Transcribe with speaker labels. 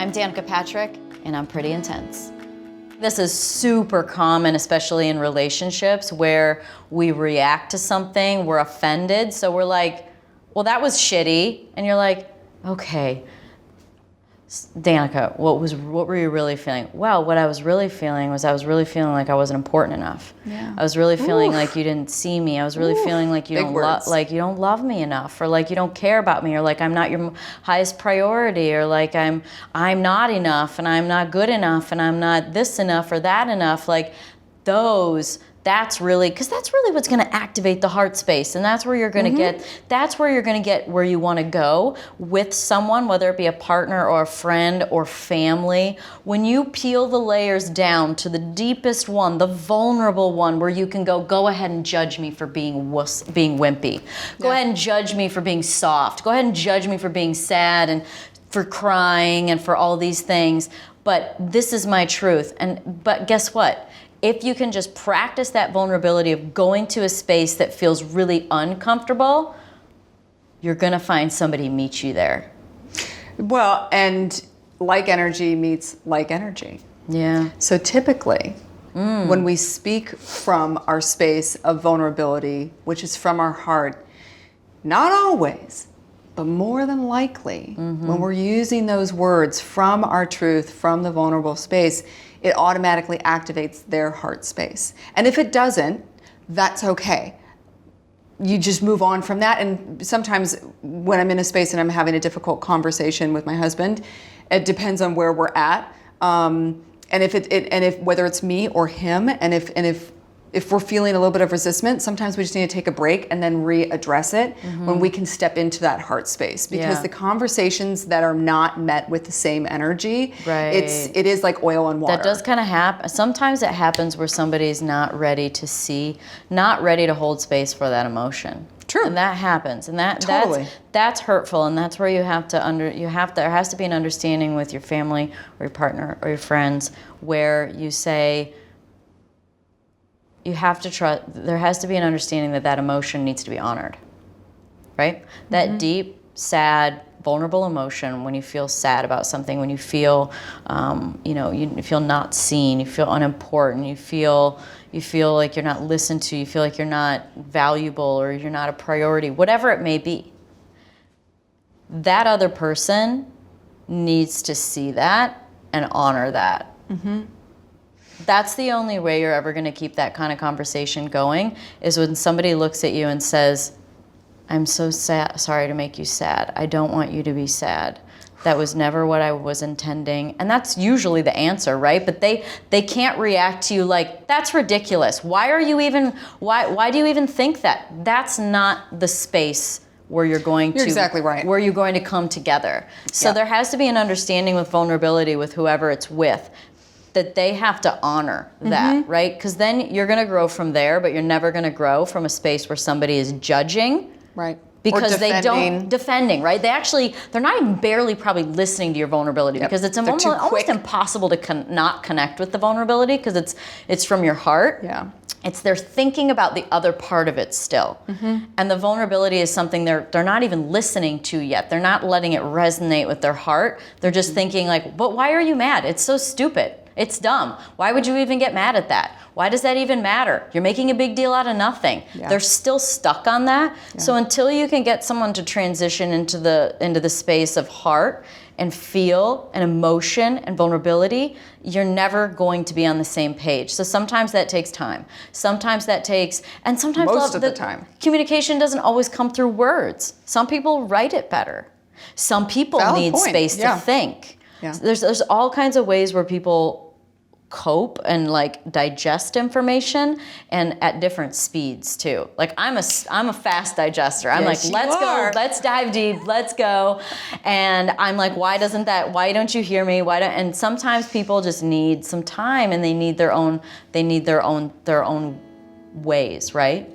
Speaker 1: I'm Danica Patrick, and I'm pretty intense. This is super common, especially in relationships where we react to something, we're offended, so we're like, well, that was shitty, and you're like, okay, Danica, what were you really feeling? Well, what I was really feeling was I was really feeling like I wasn't important enough.
Speaker 2: Yeah.
Speaker 1: I was really feeling like you didn't see me. I was really feeling like you don't love me enough, or like you don't care about me, or like I'm not your highest priority, or like I'm not enough, and I'm not good enough, and I'm not this enough or that enough. Like that's really what's going to activate the heart space, and that's where you're going to get where you want to go with someone, whether it be a partner or a friend or family. When you peel the layers down to the deepest one, the vulnerable one, where you can go ahead and judge me for being wimpy. Go ahead and judge me for being soft. Go ahead and judge me for being sad and for crying and for all these things. But this is my truth. But guess what? If you can just practice that vulnerability of going to a space that feels really uncomfortable, you're gonna find somebody meet you there.
Speaker 2: Well, and like energy meets like energy.
Speaker 1: Yeah.
Speaker 2: So typically, when we speak from our space of vulnerability, which is from our heart, not always, but more than likely, when we're using those words from our truth, from the vulnerable space, it automatically activates their heart space. And if it doesn't, that's okay. You just move on from that. And sometimes when I'm in a space and I'm having a difficult conversation with my husband, it depends on where we're at. And if whether it's me or him, and if we're feeling a little bit of resistance, sometimes we just need to take a break and then readdress it when we can step into that heart space. Because the conversations that are not met with the same energy, it is like oil and water.
Speaker 1: That does kind of happen. Sometimes it happens where somebody's not ready to hold space for that emotion.
Speaker 2: True.
Speaker 1: And that happens. And
Speaker 2: Totally.
Speaker 1: that's hurtful, and that's where there has to be an understanding with your family or your partner or your friends where you say, you have to trust, there has to be an understanding that emotion needs to be honored, right? That deep, sad, vulnerable emotion, when you feel sad about something, when you feel, you feel not seen, you feel unimportant, you feel like you're not listened to, you feel like you're not valuable or you're not a priority, whatever it may be. That other person needs to see that and honor that. That's the only way you're ever going to keep that kind of conversation going, is when somebody looks at you and says, I'm so sorry to make you sad. I don't want you to be sad. That was never what I was intending. And that's usually the answer, right? But they can't react to you like, that's ridiculous. Why do you even think that? That's not the space where you're
Speaker 2: exactly right.
Speaker 1: Where you're going to come together. So there has to be an understanding with vulnerability with whoever it's with, that they have to honor that, right? Because then you're going to grow from there, but you're never going to grow from a space where somebody is judging.
Speaker 2: Right.
Speaker 1: Because they don't, defending, right? They're not even barely probably listening to your vulnerability, because it's almost impossible to not connect with the vulnerability, because it's from your heart.
Speaker 2: Yeah.
Speaker 1: They're thinking about the other part of it still. And the vulnerability is something they're not even listening to yet. They're not letting it resonate with their heart. They're just thinking like, but why are you mad? It's so stupid. It's dumb. Why would you even get mad at that? Why does that even matter? You're making a big deal out of nothing. Yeah. They're still stuck on that. Yeah. So until you can get someone to transition into the space of heart and feel and emotion and vulnerability, you're never going to be on the same page. So sometimes that takes time. Sometimes
Speaker 2: most of the time,
Speaker 1: communication doesn't always come through words. Some people write it better. Some people need space to think. Yeah. There's all kinds of ways where people cope and like digest information, and at different speeds too. Like I'm a fast digester. I'm like, let's go, let's dive deep, let's go. And I'm like, why don't you hear me? And sometimes people just need some time, and they need their own ways, right?